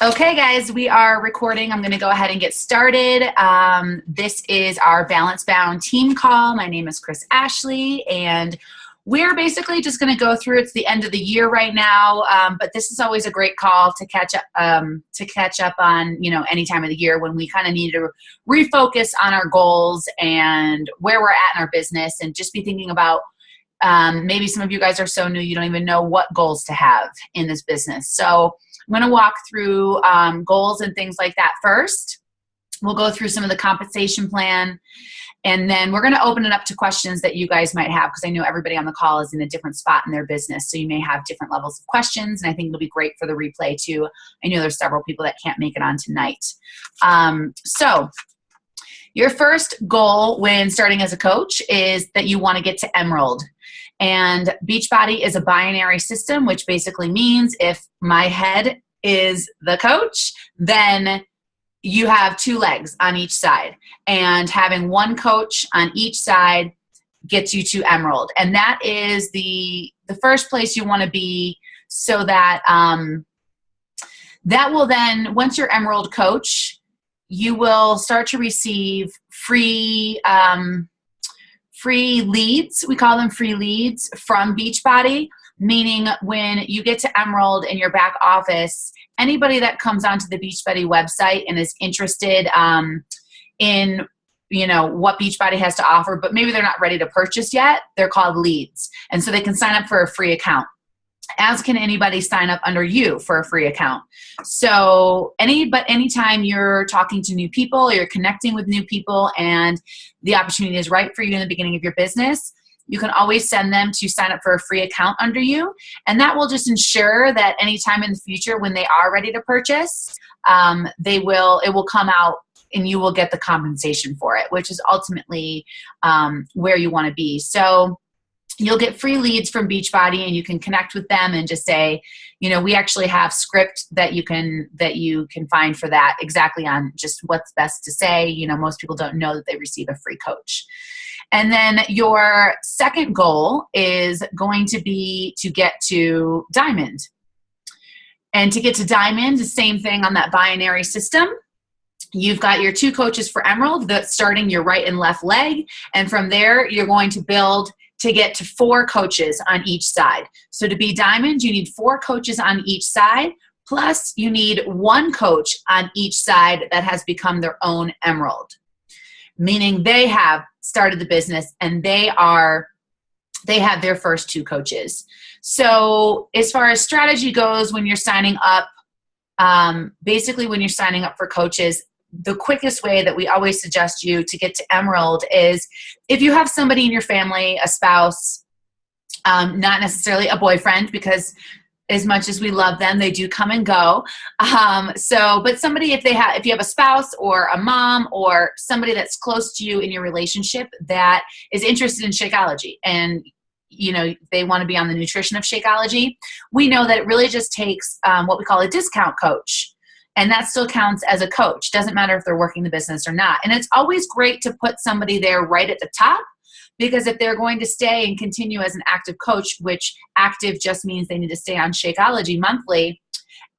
Okay, guys, we are recording. I'm going to go ahead and get started. This is our Balance Bound team call. My name is Chris Ashley, and we're basically just going to go through. It's the end of the year right now, but this is always a great call to catch up on, any time of the year when we kind of need to refocus on our goals and where we're at in our business, and just be thinking about maybe some of you guys are so new you don't even know what goals to have in this business. So I'm going to walk through goals and things like that first. We'll go through some of the compensation plan, and then we're going to open it up to questions that you guys might have, because I know everybody on the call is in a different spot in their business, so you may have different levels of questions, and I think it'll be great for the replay too. I know there's several people that can't make it on tonight. So your first goal when starting as a coach is that you want to get to Emerald. And Beachbody is a binary system, which basically means if my head is the coach, then you have two legs on each side. And having one coach on each side gets you to Emerald. And that is the first place you want to be, so that that will then, once you're Emerald coach, you will start to receive free leads. We call them free leads from Beachbody, meaning when you get to Emerald in your back office, anybody that comes onto the Beachbody website and is interested in what Beachbody has to offer, but maybe they're not ready to purchase yet, they're called leads. And so they can sign up for a free account, as can anybody sign up under you for a free account. So anytime you're talking to new people, you're connecting with new people, and the opportunity is right for you in the beginning of your business, you can always send them to sign up for a free account under you. And that will just ensure that anytime in the future when they are ready to purchase, it will come out and you will get the compensation for it, which is ultimately where you want to be. So you'll get free leads from Beachbody, and you can connect with them and just say, we actually have script that you can find for that, exactly on just what's best to say. Most people don't know that they receive a free coach. And then your second goal is going to be to get to Diamond. And to get to Diamond, the same thing on that binary system. You've got your two coaches for Emerald that's starting your right and left leg. And from there, you're going to build to get to 4 coaches on each side. So to be Diamond, you need 4 coaches on each side, plus you need 1 coach on each side that has become their own Emerald, meaning they have started the business and they have their first 2 coaches. So as far as strategy goes, when you're signing up, basically when you're signing up for coaches, the quickest way that we always suggest you to get to Emerald is if you have somebody in your family, a spouse, not necessarily a boyfriend, because as much as we love them, they do come and go. But somebody, if you have a spouse or a mom or somebody that's close to you in your relationship that is interested in Shakeology, and they want to be on the nutrition of Shakeology, we know that it really just takes what we call a discount coach. And that still counts as a coach. Doesn't matter if they're working the business or not. And it's always great to put somebody there right at the top, because if they're going to stay and continue as an active coach, which active just means they need to stay on Shakeology monthly,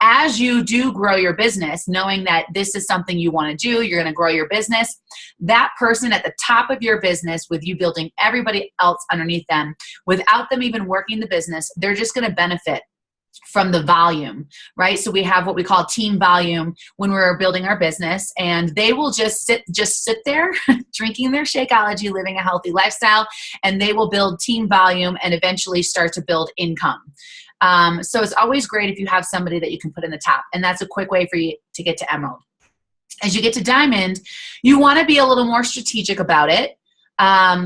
as you do grow your business, knowing that this is something you want to do, you're going to grow your business, that person at the top of your business, with you building everybody else underneath them, without them even working the business, they're just going to benefit from the volume, right? So we have what we call team volume when we're building our business, and they will just sit there drinking their Shakeology, living a healthy lifestyle, and they will build team volume and eventually start to build income. So it's always great if you have somebody that you can put in the top, and that's a quick way for you to get to Emerald. As you get to Diamond, you want to be a little more strategic about it,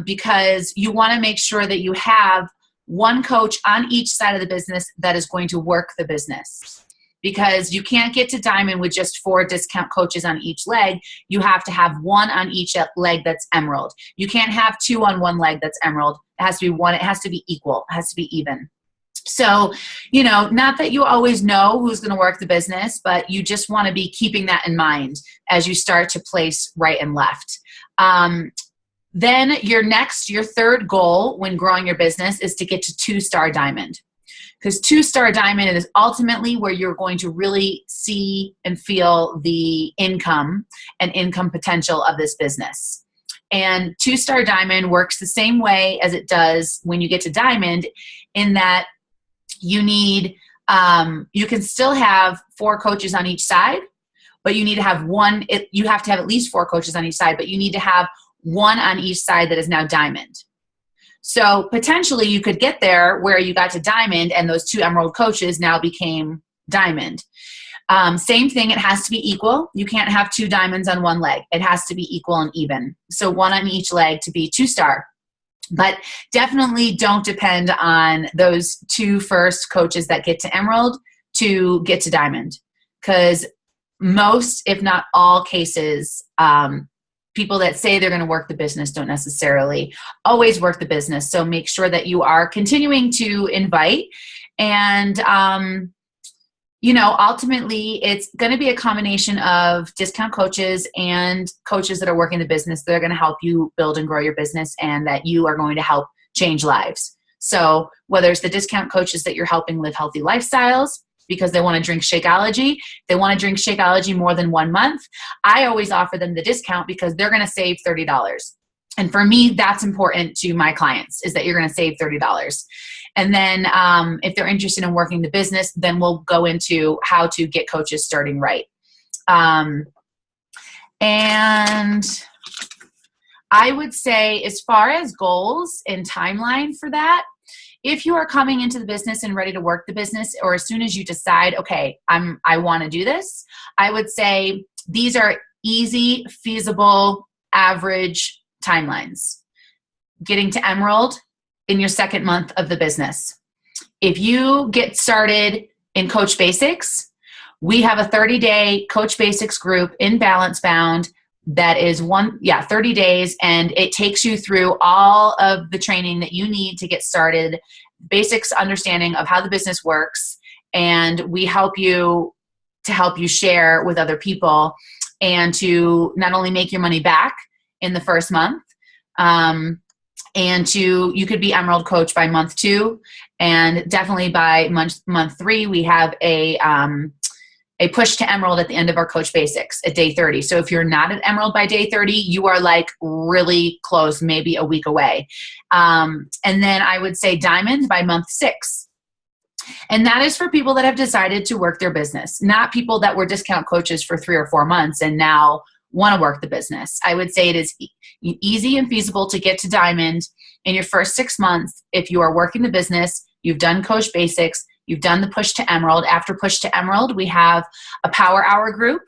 because you want to make sure that you have 1 coach on each side of the business that is going to work the business, because you can't get to Diamond with just 4 discount coaches on each leg. You have to have 1 on each leg that's Emerald. You can't have 2 on 1 leg that's Emerald. It has to be 1. It has to be equal. It has to be even. So, not that you always know who's going to work the business, but you just want to be keeping that in mind as you start to place right and left. Then your third goal when growing your business is to get to 2-star Diamond. because 2-star diamond is ultimately where you're going to really see and feel the income and income potential of this business. And 2-star diamond works the same way as it does when you get to diamond, in that you need, you can still have 4 coaches on each side, but you need to have one, you have to have at least 4 coaches on each side, but you need to have one on each side that is now diamond. So potentially you could get there where you got to diamond and those 2 emerald coaches now became diamond. Same thing, it has to be equal. You can't have 2 diamonds on one leg. It has to be equal and even. So 1 on each leg to be 2-star. But definitely don't depend on those 2 first coaches that get to emerald to get to diamond. Because most, if not all cases, people that say they're going to work the business don't necessarily always work the business. So make sure that you are continuing to invite. And, you know, ultimately it's going to be a combination of discount coaches and coaches that are working the business that are going to help you build and grow your business, and that you are going to help change lives. So whether it's the discount coaches that you're helping live healthy lifestyles because they want to drink Shakeology, they want to drink Shakeology more than 1 month, I always offer them the discount because they're going to save $30. And for me, that's important to my clients, is that you're going to save $30. And then if they're interested in working the business, then we'll go into how to get coaches starting right. And I would say, as far as goals and timeline for that, if you are coming into the business and ready to work the business, or as soon as you decide, okay, I want to do this, I would say these are easy, feasible, average timelines. Getting to emerald in your 2nd month of the business. If you get started in Coach Basics, we have a 30-day Coach Basics group in Balance Bound that is 30 days, and it takes you through all of the training that you need to get started, basics understanding of how the business works, and we help you share with other people, and to not only make your money back in the first month, and you could be Emerald Coach by month 2, and definitely by month 3 we have a push to Emerald at the end of our Coach Basics at day 30. So if you're not at Emerald by day 30, you are like really close, maybe a week away. And then I would say Diamond by month 6. And that is for people that have decided to work their business, not people that were discount coaches for 3 or 4 months and now want to work the business. I would say it is easy and feasible to get to Diamond in your first 6 months if you are working the business, you've done Coach Basics, you've done the push to Emerald. After push to Emerald, we have a Power Hour group,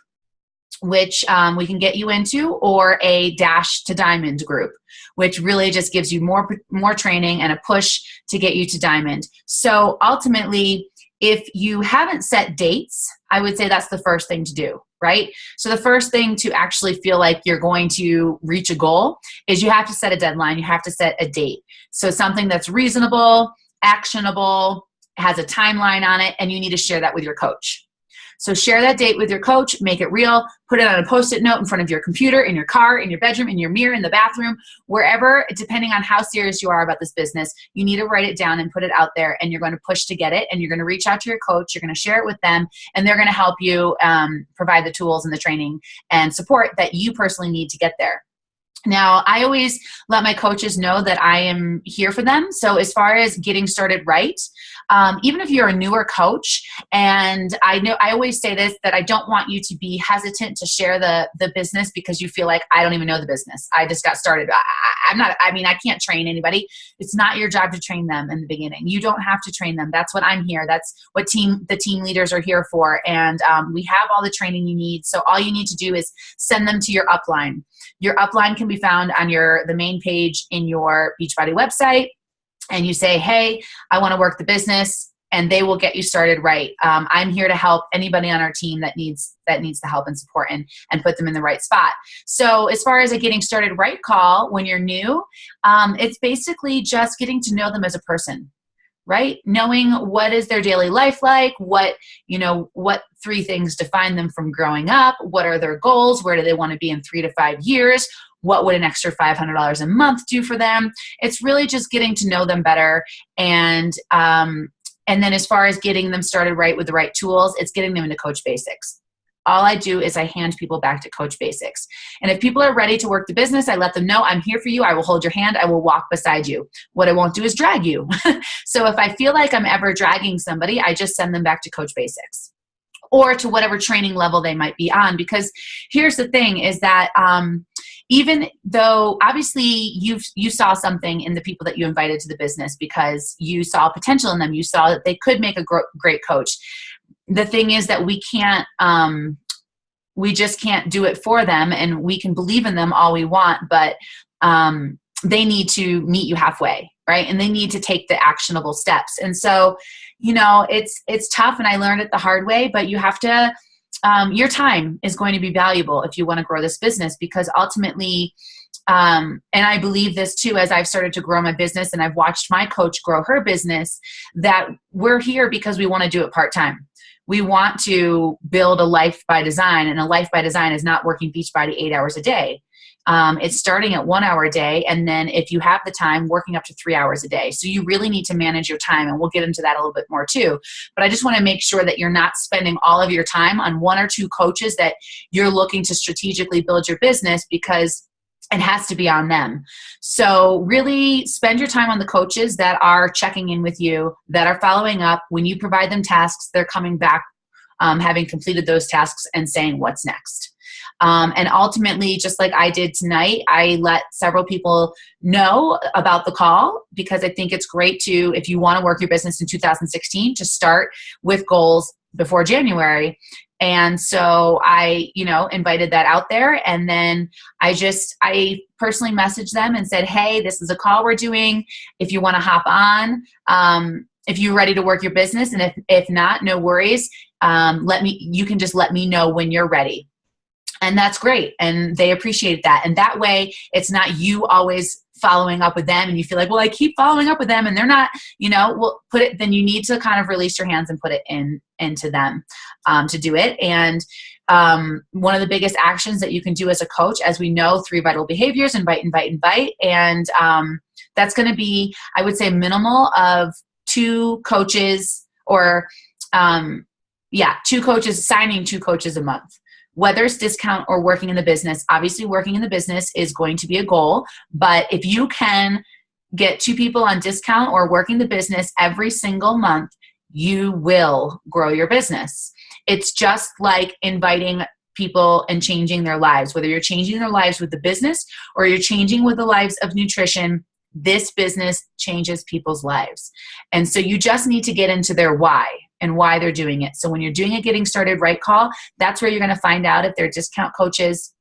which we can get you into, or a Dash to Diamond group, which really just gives you more training and a push to get you to Diamond. So ultimately, if you haven't set dates, I would say that's the first thing to do, right? So the first thing to actually feel like you're going to reach a goal is you have to set a deadline. You have to set a date. So something that's reasonable, actionable, has a timeline on it, and you need to share that with your coach. So share that date with your coach, make it real, put it on a Post-it note in front of your computer, in your car, in your bedroom, in your mirror, in the bathroom, wherever, depending on how serious you are about this business, you need to write it down and put it out there, and you're going to push to get it, and you're going to reach out to your coach, you're going to share it with them, and they're going to help you provide the tools and the training and support that you personally need to get there. Now, I always let my coaches know that I am here for them. So as far as getting started right, even if you're a newer coach, and I always say this, that I don't want you to be hesitant to share the business because you feel like, I don't even know the business. I just got started. I can't train anybody. It's not your job to train them in the beginning. You don't have to train them. That's what I'm here. That's what the team leaders are here for. And we have all the training you need. So all you need to do is send them to your upline. Your upline can be found on the main page in your Beachbody website, and you say, hey, I want to work the business, and they will get you started right. I'm here to help anybody on our team that needs the help and support, and put them in the right spot. So as far as a getting started right call when you're new, it's basically just getting to know them as a person. Right? Knowing what is their daily life like, what 3 things define them from growing up, what are their goals, where do they want to be in 3 to 5 years, what would an extra $500 a month do for them. It's really just getting to know them better and And then as far as getting them started right with the right tools, it's getting them into Coach Basics. All I do is I hand people back to Coach Basics. And if people are ready to work the business, I let them know I'm here for you. I will hold your hand. I will walk beside you. What I won't do is drag you. So if I feel like I'm ever dragging somebody, I just send them back to Coach Basics or to whatever training level they might be on. Because here's the thing is that even though obviously you saw something in the people that you invited to the business because you saw potential in them, you saw that they could make a great coach. The thing is that we just can't do it for them, and we can believe in them all we want, but they need to meet you halfway, right? And they need to take the actionable steps. And so, it's tough, and I learned it the hard way, but you have to, your time is going to be valuable if you want to grow this business, because ultimately, and I believe this too, as I've started to grow my business and I've watched my coach grow her business, that we're here because we want to do it part-time. We want to build a life by design, and a life by design is not working Beachbody 8 hours a day. It's starting at 1 hour a day, and then if you have the time, working up to 3 hours a day. So you really need to manage your time, and we'll get into that a little bit more too. But I just want to make sure that you're not spending all of your time on one or two coaches that you're looking to strategically build your business, because it has to be on them. So really spend your time on the coaches that are checking in with you, that are following up. When you provide them tasks, they're coming back, having completed those tasks and saying, what's next? And ultimately, just like I did tonight, I let several people know about the call, because I think it's great to, if you want to work your business in 2016, to start with goals before January. And so I, invited that out there. And then I personally messaged them and said, hey, this is a call we're doing. If you want to hop on, if you're ready to work your business. And if not, no worries. You can just let me know when you're ready. And that's great. And they appreciate that. And that way it's not you always following up with them and you feel like, well, I keep following up with them and they're not, then you need to kind of release your hands and put it into them to do it. And one of the biggest actions that you can do as a coach, as we know, 3 vital behaviors: invite, invite, invite. And that's going to be, I would say, minimal of 2 coaches or 2 coaches, signing 2 coaches a month. Whether it's discount or working in the business, obviously working in the business is going to be a goal, but if you can get 2 people on discount or working the business every single month, you will grow your business. It's just like inviting people and changing their lives. Whether you're changing their lives with the business or you're changing with the lives of nutrition, this business changes people's lives. And so you just need to get into their why and why they're doing it. So when you're doing a Getting Started Right call, that's where you're going to find out if they're discount coaches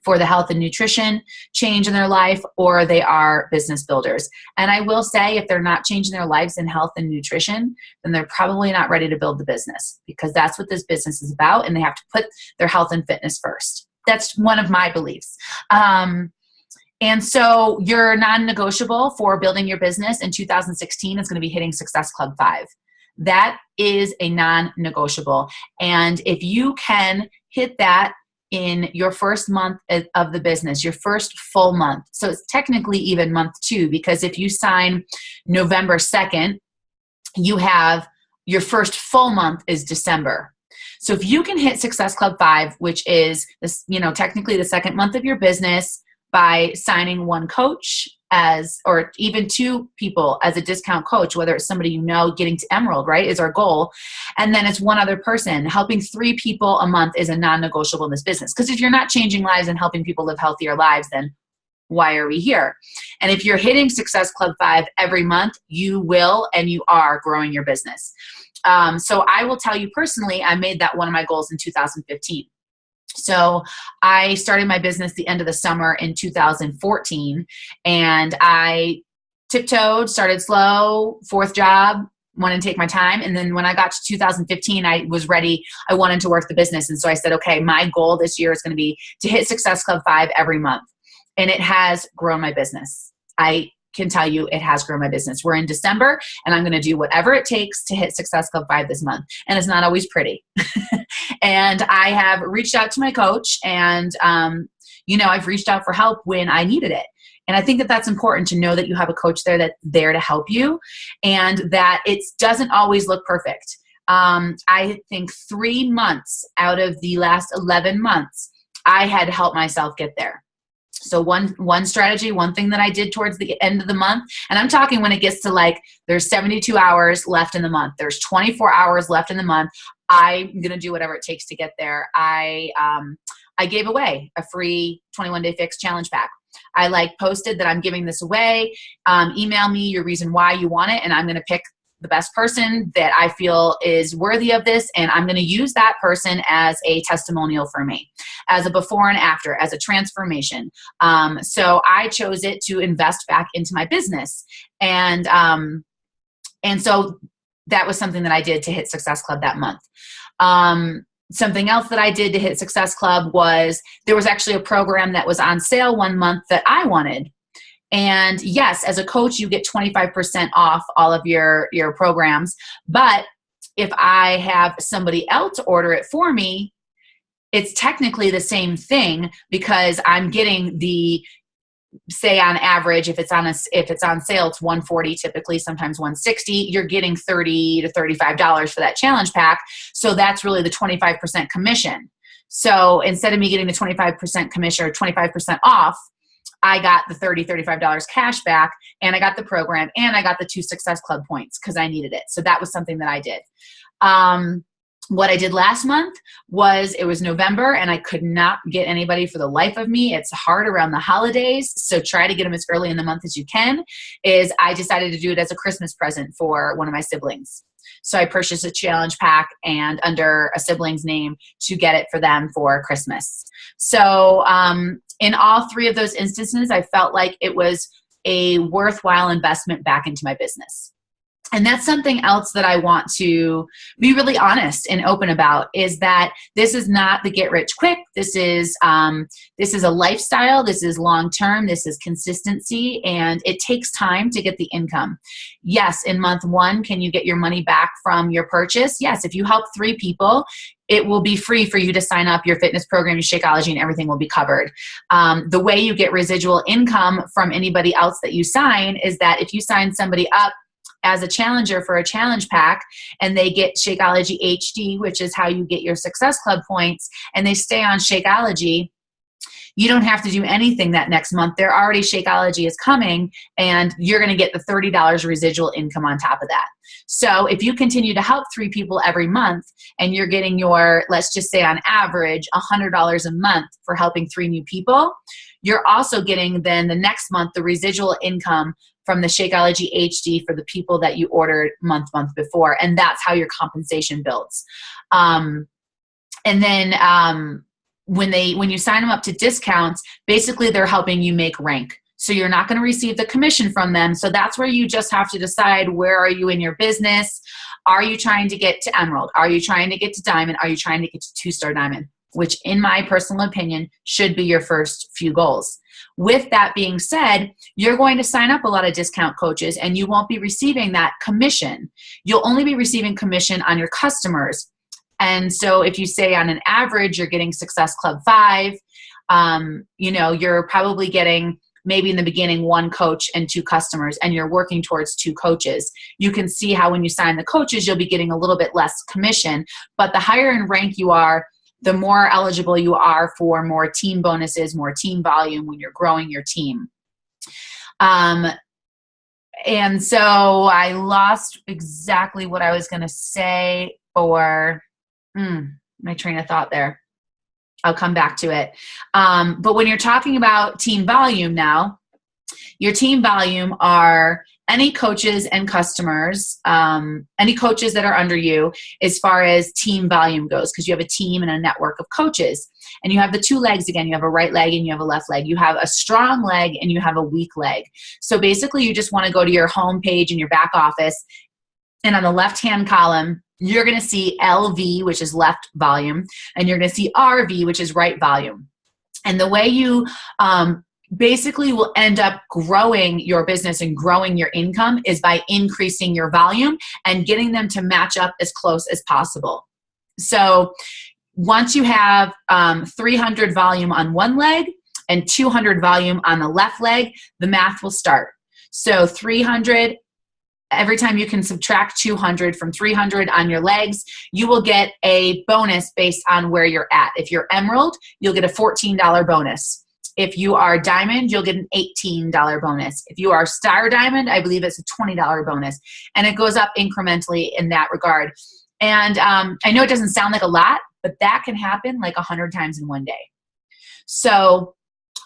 for the health and nutrition change in their life, or they are business builders. And I will say, if they're not changing their lives in health and nutrition, then they're probably not ready to build the business, because that's what this business is about, and they have to put their health and fitness first. That's one of my beliefs. And so your non-negotiable for building your business in 2016 is going to be hitting Success Club 5. That is a non-negotiable. And if you can hit that in your first month of the business, your first full month, so it's technically even month 2, because if you sign November 2nd, you have your first full month is December. So if you can hit Success Club 5, which is this, technically the second month of your business, by signing 1 coach or even 2 people as a discount coach, whether it's somebody getting to Emerald, right, is our goal. And then it's 1 other person. Helping 3 people a month is a non-negotiable in this business. Because if you're not changing lives and helping people live healthier lives, then why are we here? And if you're hitting Success Club 5 every month, you will and you are growing your business. So I will tell you personally, I made that one of my goals in 2015. So I started my business the end of the summer in 2014, and I tiptoed, started slow, 4th job, wanted to take my time. And then when I got to 2015, I was ready. I wanted to work the business. And so I said, okay, my goal this year is going to be to hit Success Club 5 every month. And it has grown my business. I can tell you it has grown my business. We're in December, and I'm going to do whatever it takes to hit Success Club 5 this month. And it's not always pretty. And I have reached out to my coach, and, I've reached out for help when I needed it. And I think that that's important to know that you have a coach there that's there to help you, and that it doesn't always look perfect. I think 3 months out of the last 11 months, I had helped myself get there. So one strategy, one thing that I did towards the end of the month, and I'm talking when it gets to like, there's 72 hours left in the month, there's 24 hours left in the month, I'm going to do whatever it takes to get there. I gave away a free 21-day fix challenge pack. I posted that I'm giving this away. Email me your reason why you want it, and I'm going to pick the best person that I feel is worthy of this, and I'm going to use that person as a testimonial for me, as a before and after, as a transformation. So I chose it to invest back into my business, and so that was something that I did to hit Success Club that month. Something else that I did to hit Success Club was there was actually a program that was on sale one month that I wanted. And yes, as a coach, you get 25% off all of your programs. But if I have somebody else order it for me, it's technically the same thing, because I'm getting the, say on average, if it's on sale, it's $140, typically, sometimes $160. You're getting $30 to $35 for that challenge pack. So that's really the 25% commission. So instead of me getting the 25% commission or 25% off, I got the $30, $35 cash back, and I got the program, and I got the 2 Success Club points because I needed it. So that was something that I did. What I did last month was, it was November, and I could not get anybody for the life of me. It's hard around the holidays, so try to get them as early in the month as you can. I decided to do it as a Christmas present for one of my siblings. So I purchased a challenge pack and under a sibling's name to get it for them for Christmas. So in all 3 of those instances, I felt like it was a worthwhile investment back into my business. And that's something else that I want to be really honest and open about, is that this is not the get rich quick. This is a lifestyle. This is long-term. This is consistency, and it takes time to get the income. Yes, in month 1, can you get your money back from your purchase? Yes, if you help 3 people, it will be free for you to sign up your fitness program, your Shakeology, and everything will be covered. The way you get residual income from anybody else that you sign is that if you sign somebody up as a challenger for a challenge pack, and they get Shakeology HD, which is how you get your Success Club points, and they stay on Shakeology, you don't have to do anything that next month. They're already, Shakeology is coming, and you're going to get the $30 residual income on top of that. So if you continue to help 3 people every month, and you're getting your, let's just say on average, $100 a month for helping 3 new people, you're also getting then the next month the residual income from the Shakeology HD for the people that you ordered month before. And that's how your compensation builds. And then when you sign them up to discounts, basically they're helping you make rank. So you're not going to receive the commission from them. So that's where you just have to decide, where are you in your business? Are you trying to get to Emerald? Are you trying to get to Diamond? Are you trying to get to 2-star Diamond? Which, in my personal opinion, should be your first few goals. With that being said, you're going to sign up a lot of discount coaches, and you won't be receiving that commission. You'll only be receiving commission on your customers. And so if you say on an average you're getting Success Club 5, you're probably getting, maybe in the beginning, 1 coach and 2 customers, and you're working towards 2 coaches. You can see how when you sign the coaches, you'll be getting a little bit less commission. But the higher in rank you are, the more eligible you are for more team bonuses, more team volume when you're growing your team. And so I lost exactly what I was going to say, or my train of thought there. I'll come back to it. But when you're talking about team volume now, your team volume are any coaches and customers, any coaches that are under you, as far as team volume goes, because you have a team and a network of coaches. And you have the 2 legs again. You have a right leg and you have a left leg. You have a strong leg and you have a weak leg. So basically you just want to go to your home page in your back office, and on the left-hand column, you're going to see LV, which is left volume, and you're going to see RV, which is right volume. And the way you basically will end up growing your business and growing your income is by increasing your volume and getting them to match up as close as possible. So once you have 300 volume on one leg, and 200 volume on the left leg, the math will start. So 300, every time you can subtract 200 from 300 on your legs, you will get a bonus based on where you're at. If you're emerald, you'll get a $14 bonus. If you are diamond, you'll get an $18 bonus. If you are star diamond, I believe it's a $20 bonus. And it goes up incrementally in that regard. And I know it doesn't sound like a lot, but that can happen like 100 times in one day. So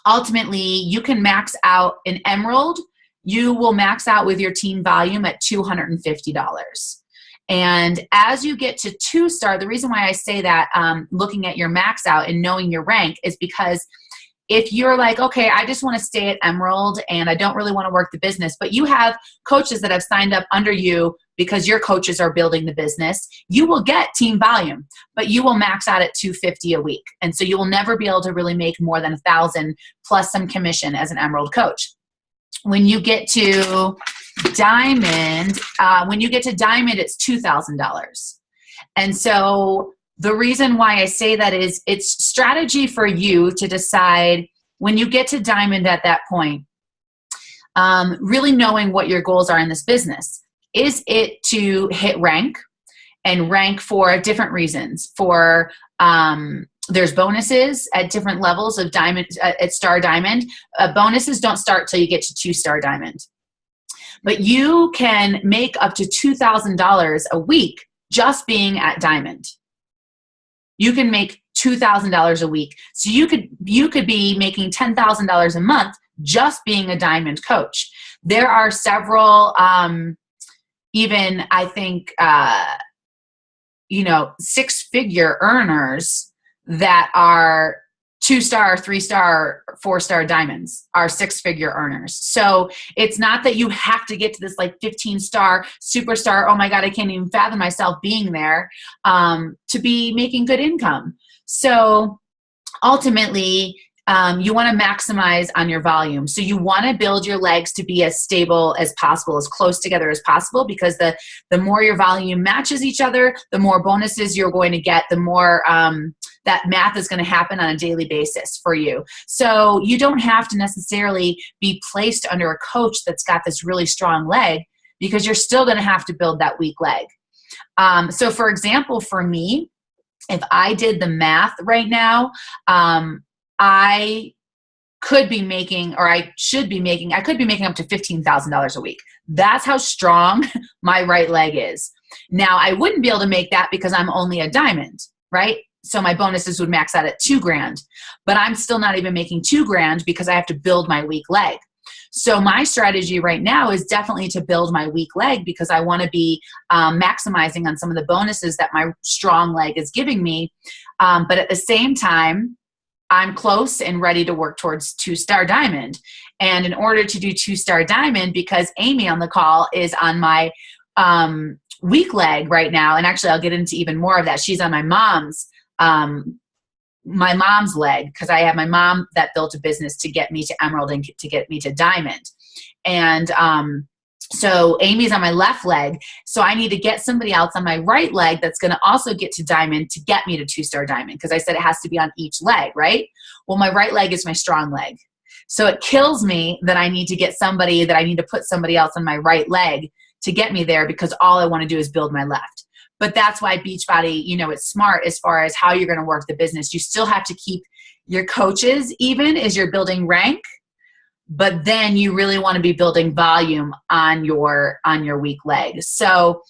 ultimately, you can max out in emerald. You will max out with your team volume at $250. And as you get to 2-star, the reason why I say that, looking at your max out and knowing your rank, is because if you're like, okay, I just want to stay at emerald and I don't really want to work the business, but you have coaches that have signed up under you because your coaches are building the business, you will get team volume, but you will max out at $250 a week. And so you will never be able to really make more than $1,000 plus some commission as an emerald coach. When you get to diamond, it's $2,000. And so the reason why I say that is it's strategy for you to decide when you get to diamond at that point, really knowing what your goals are in this business. Is it to hit rank, and rank for different reasons? For there's bonuses at different levels of diamond, at star diamond. Bonuses don't start till you get to 2-star diamond. But you can make up to $2,000 a week just being at diamond. You can make $2,000 a week. So you could be making $10,000 a month just being a diamond coach. There are several, even I think, 6-figure earners that are 2-star, 3-star, 4-star diamonds are 6-figure earners. So it's not that you have to get to this like 15-star superstar, oh my God, I can't even fathom myself being there, to be making good income. So ultimately, you want to maximize on your volume. So you want to build your legs to be as stable as possible, as close together as possible, because the more your volume matches each other, the more bonuses you're going to get, the more that math is going to happen on a daily basis for you. So you don't have to necessarily be placed under a coach that's got this really strong leg, because you're still going to have to build that weak leg. So for example, for me, if I did the math right now, I could be making up to $15,000 a week. That's how strong my right leg is. Now, I wouldn't be able to make that because I'm only a diamond, right? So my bonuses would max out at $2,000, but I'm still not even making $2,000 because I have to build my weak leg. So my strategy right now is definitely to build my weak leg, because I want to be maximizing on some of the bonuses that my strong leg is giving me. But at the same time, I'm close and ready to work towards 2-star diamond. And in order to do 2-star diamond, because Amy on the call is on my weak leg right now, and actually I'll get into even more of that. She's on my mom's leg, because I have my mom that built a business to get me to emerald and to get me to diamond. And so Amy's on my left leg, so I need to get somebody else on my right leg that's going to also get to diamond to get me to 2-star diamond, because I said it has to be on each leg, right? Well, my right leg is my strong leg. So it kills me that I need to put somebody else on my right leg to get me there, because all I want to do is build my left. But that's why Beachbody, it's smart as far as how you're going to work the business. You still have to keep your coaches even as you're building rank, but then you really want to be building volume on your weak leg. So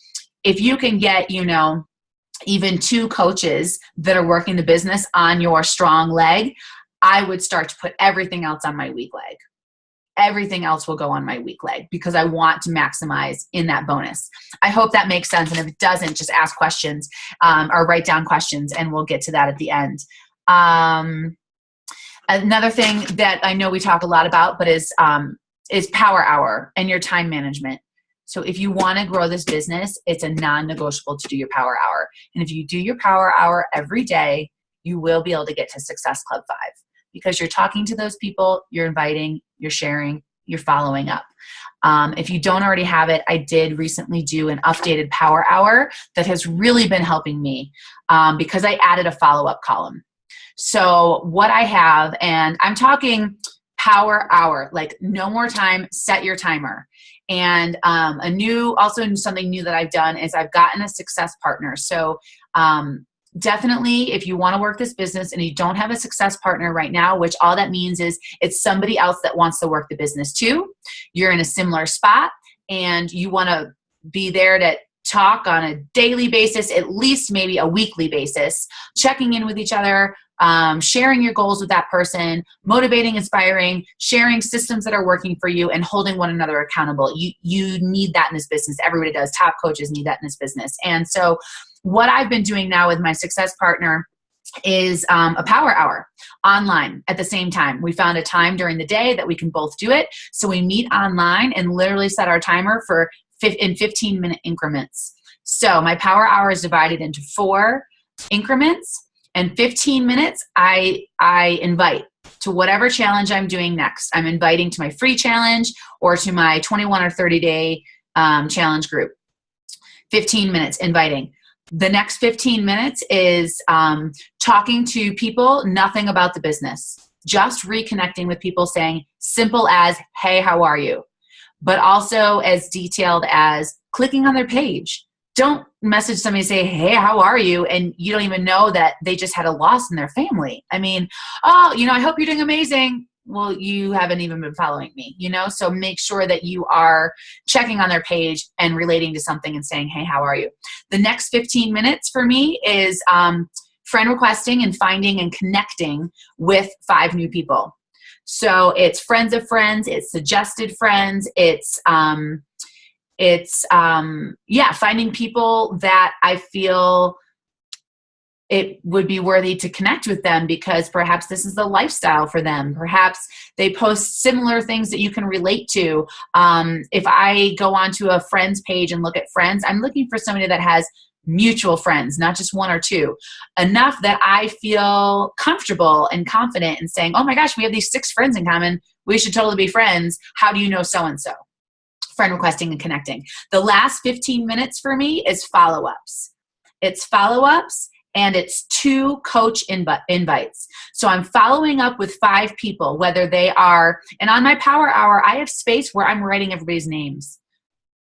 if you can get, even 2 coaches that are working the business on your strong leg, I would start to put everything else on my weak leg. Everything else will go on my weak leg, because I want to maximize in that bonus. I hope that makes sense. And if it doesn't, just ask questions or write down questions, and we'll get to that at the end. Another thing that I know we talk a lot about, but is power hour and your time management. So if you want to grow this business, it's a non-negotiable to do your power hour. And if you do your power hour every day, you will be able to get to Success Club 5. Because you're talking to those people, you're inviting, you're sharing, you're following up. If you don't already have it, I did recently do an updated power hour that has really been helping me, because I added a follow-up column. So what I have, and I'm talking power hour, like no more time, set your timer. And also something new that I've done is I've gotten a success partner. So definitely, if you want to work this business and you don't have a success partner right now, which all that means is it's somebody else that wants to work the business too. You're in a similar spot and you want to be there to talk on a daily basis, at least maybe a weekly basis, checking in with each other, sharing your goals with that person, motivating, inspiring, sharing systems that are working for you, and holding one another accountable. You need that in this business. Everybody does. Top coaches need that in this business. And so what I've been doing now with my success partner is a power hour online at the same time. We found a time during the day that we can both do it. So we meet online and literally set our timer for in 15-minute increments. So my power hour is divided into 4 increments, and 15 minutes I invite to whatever challenge I'm doing next. I'm inviting to my free challenge or to my 21 or 30-day challenge group. 15 minutes inviting. The next 15 minutes is talking to people, nothing about the business, just reconnecting with people, saying simple as, hey, how are you? But also as detailed as clicking on their page. Don't message somebody and say, hey, how are you? And you don't even know that they just had a loss in their family. I mean, oh, I hope you're doing amazing. Well, you haven't even been following me, so make sure that you are checking on their page and relating to something and saying, hey, how are you? The next 15 minutes for me is friend requesting and finding and connecting with 5 new people. So it's friends of friends, it's suggested friends, it's finding people that I feel it would be worthy to connect with them because perhaps this is the lifestyle for them. Perhaps they post similar things that you can relate to. If I go onto a friends page and look at friends, I'm looking for somebody that has mutual friends, not just 1 or 2, enough that I feel comfortable and confident in saying, oh my gosh, we have these 6 friends in common. We should totally be friends. How do you know so-and-so? Friend requesting and connecting. The last 15 minutes for me is follow-ups. It's follow-ups and it's 2 coach invites. So I'm following up with 5 people, whether they are, and on my power hour, I have space where I'm writing everybody's names.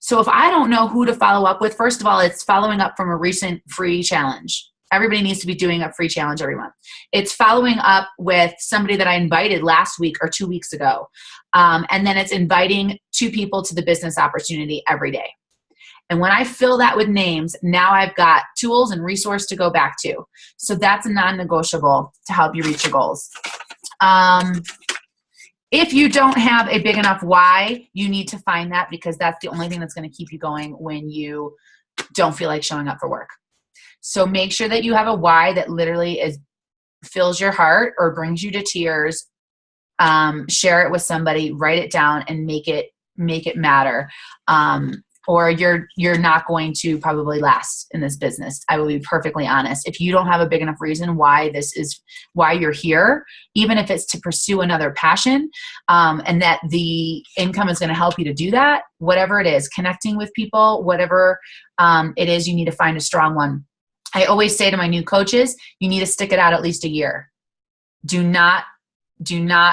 So if I don't know who to follow up with, first of all, it's following up from a recent free challenge. Everybody needs to be doing a free challenge every month. It's following up with somebody that I invited last week or 2 weeks ago. And then it's inviting 2 people to the business opportunity every day. And when I fill that with names, now I've got tools and resource to go back to. So that's a non-negotiable to help you reach your goals. If you don't have a big enough why, you need to find that because that's the only thing that's going to keep you going when you don't feel like showing up for work. So make sure that you have a why that literally fills your heart or brings you to tears. Share it with somebody, write it down, and make it matter. Or you're not going to probably last in this business. I will be perfectly honest. If you don't have a big enough reason why you're here, even if it's to pursue another passion, and that the income is going to help you to do that, whatever it is, connecting with people, whatever it is, you need to find a strong one. I always say to my new coaches, you need to stick it out at least a year. Do not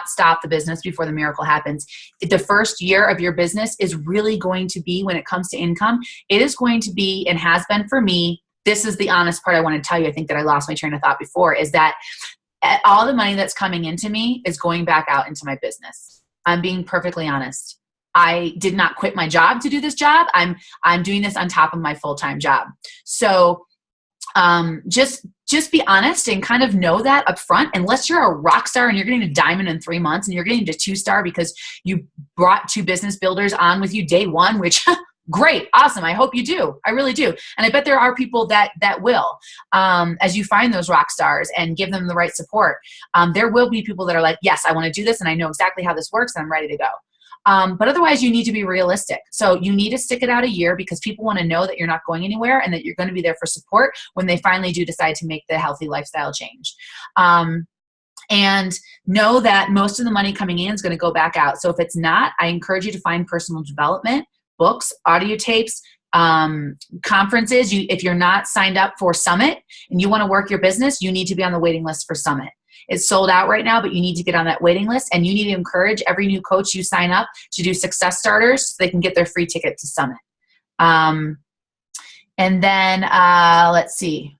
stop the business before the miracle happens. The first year of your business is really going to be, when it comes to income, it is going to be, and has been for me, this is the honest part I want to tell you. I think that I lost my train of thought before, is that all the money that's coming into me is going back out into my business. I'm being perfectly honest. I did not quit my job to do this job. I'm doing this on top of my full-time job. So just be honest and kind of know that up front. Unless you're a rock star and you're getting a diamond in 3 months and you're getting to 2-star because you brought 2 business builders on with you day 1, which great, awesome. I hope you do. I really do. And I bet there are people that will, as you find those rock stars and give them the right support. There will be people that are like, yes, I want to do this and I know exactly how this works and I'm ready to go. But otherwise, you need to be realistic. So you need to stick it out a year because people want to know that you're not going anywhere and that you're going to be there for support when they finally do decide to make the healthy lifestyle change. And know that most of the money coming in is going to go back out. So if it's not, I encourage you to find personal development, books, audio tapes, conferences. If you're not signed up for Summit and you want to work your business, you need to be on the waiting list for Summit. It's sold out right now, but you need to get on that waiting list, and you need to encourage every new coach you sign up to do Success Starters so they can get their free ticket to Summit. And then let's see.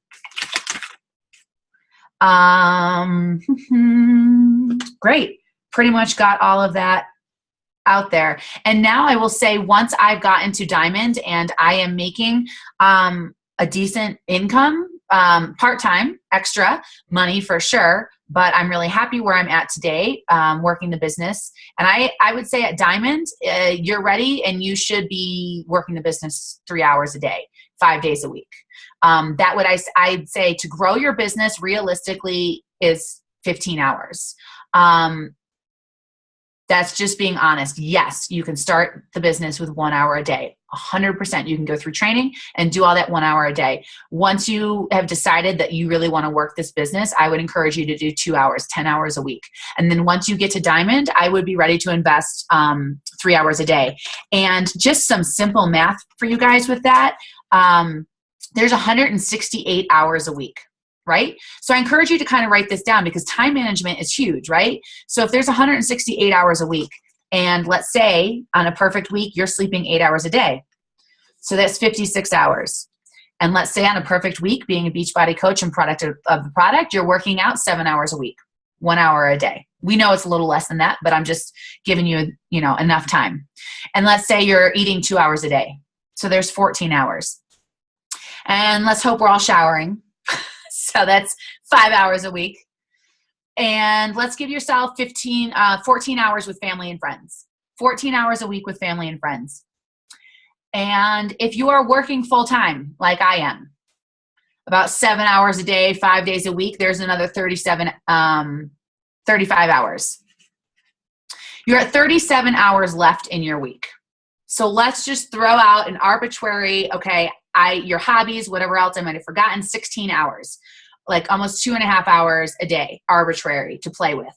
Great. Pretty much got all of that out there. And now I will say, once I've gotten to Diamond and I am making a decent income, part-time, extra money for sure, but I'm really happy where I'm at today, working the business. And I would say at Diamond, you're ready and you should be working the business 3 hours a day, 5 days a week. That would I'd say to grow your business realistically is 15 hours. That's just being honest. Yes, you can start the business with 1 hour a day. 100%. You can go through training and do all that 1 hour a day. Once you have decided that you really want to work this business, I would encourage you to do 2 hours, 10 hours a week. And then once you get to Diamond, I would be ready to invest 3 hours a day. And just some simple math for you guys with that. There's 168 hours a week. Right? So I encourage you to kind of write this down because time management is huge, right? So if there's 168 hours a week, and let's say on a perfect week, you're sleeping 8 hours a day. So that's 56 hours. And let's say on a perfect week, being a Beachbody coach and product of the product, you're working out 7 hours a week, 1 hour a day. We know it's a little less than that, but I'm just giving you, enough time. And let's say you're eating 2 hours a day. So there's 14 hours. And let's hope we're all showering. So that's 5 hours a week. And let's give yourself 14 hours with family and friends. 14 hours a week with family and friends. And if you are working full-time, like I am, about 7 hours a day, 5 days a week, there's another 35 hours. You're at 37 hours left in your week. So let's just throw out an arbitrary, your hobbies, whatever else I might have forgotten, 16 hours, like almost 2.5 hours a day, arbitrary to play with.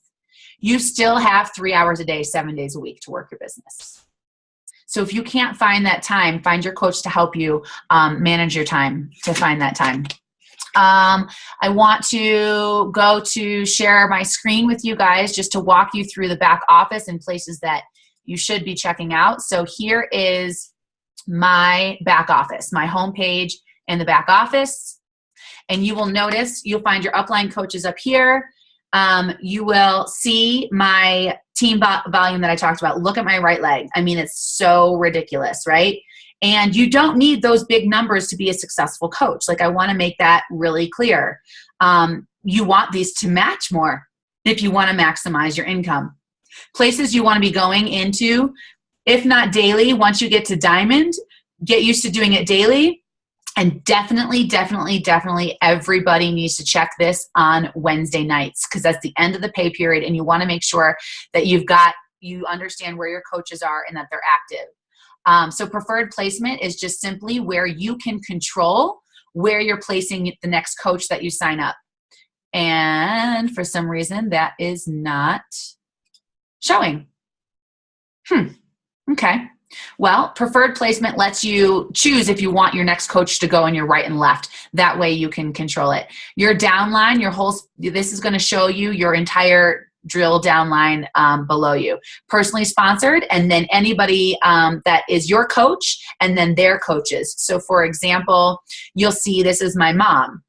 You still have 3 hours a day, 7 days a week to work your business. So if you can't find that time, find your coach to help you manage your time to find that time. I want to go to share my screen with you guys just to walk you through the back office and places that you should be checking out. So here is my back office, my homepage in the back office. And you will notice, you'll find your upline coaches up here. You will see my team volume that I talked about. Look at my right leg. I mean, it's so ridiculous, right? And you don't need those big numbers to be a successful coach. Like, I want to make that really clear. You want these to match more if you want to maximize your income. Places you want to be going into, if not daily, once you get to Diamond, get used to doing it daily. And definitely everybody needs to check this on Wednesday nights, because that's the end of the pay period, and you want to make sure that you understand where your coaches are and that they're active. So preferred placement is just simply where you can control where you're placing the next coach that you sign up. And for some reason that is not showing. Okay. Well, preferred placement lets you choose if you want your next coach to go on your right and left. That way you can control it. Your downline, this is going to show you your entire drill downline below you. Personally sponsored, and then anybody that is your coach, and then their coaches. So for example, you'll see this is my mom.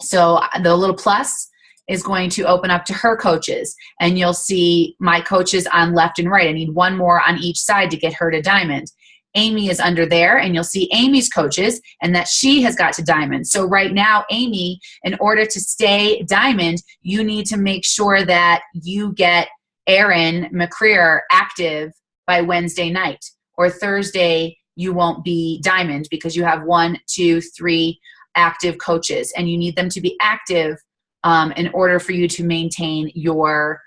So the little plus is going to open up to her coaches, and you'll see my coaches on left and right. I need one more on each side to get her to Diamond. Amy is under there, and you'll see Amy's coaches, and that she has got to Diamond. So right now, Amy, in order to stay Diamond, you need to make sure that you get Erin McCreer active by Wednesday night, or Thursday you won't be Diamond because you have 1, 2, 3 active coaches, and you need them to be active in order for you to maintain your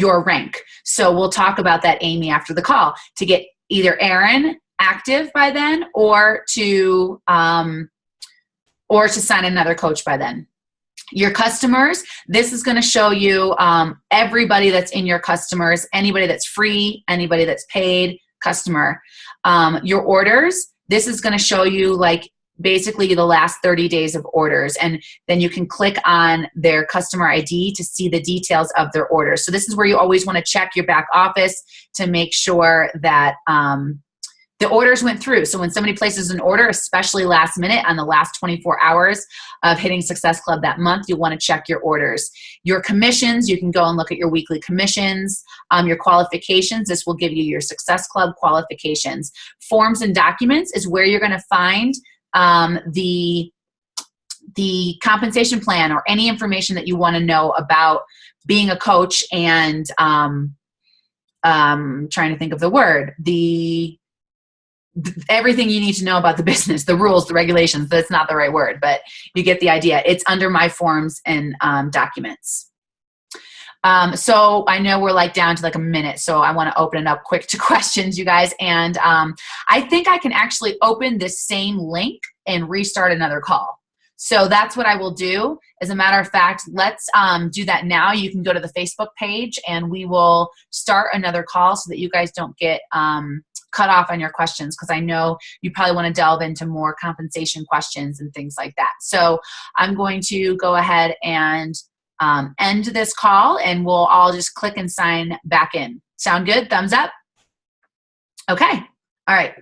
rank. So we'll talk about that, Amy, after the call, to get either Erin active by then, or to sign another coach by then. Your customers, this is going to show you everybody that's in your customers, anybody that's free, anybody that's paid customer. Your orders, this is going to show you like basically the last 30 days of orders. And then you can click on their customer ID to see the details of their orders. So this is where you always want to check your back office to make sure that the orders went through. So when somebody places an order, especially last minute on the last 24 hours of hitting Success Club that month, you'll want to check your orders. Your commissions, you can go and look at your weekly commissions. Your qualifications, this will give you your Success Club qualifications. Forms and documents is where you're going to find the compensation plan or any information that you want to know about being a coach and trying to think of the word, everything you need to know about the business, the rules, the regulations. That's not the right word, but you get the idea. It's under my forms and documents. So I know we're like down to like a minute, so I want to open it up quick to questions, you guys. And I think I can actually open this same link and restart another call. So that's what I will do. As a matter of fact, let's do that now. You can go to the Facebook page and we will start another call so that you guys don't get cut off on your questions, because I know you probably want to delve into more compensation questions and things like that. So I'm going to go ahead and end this call, and we'll all just click and sign back in. Sound good? Thumbs up? Okay. All right.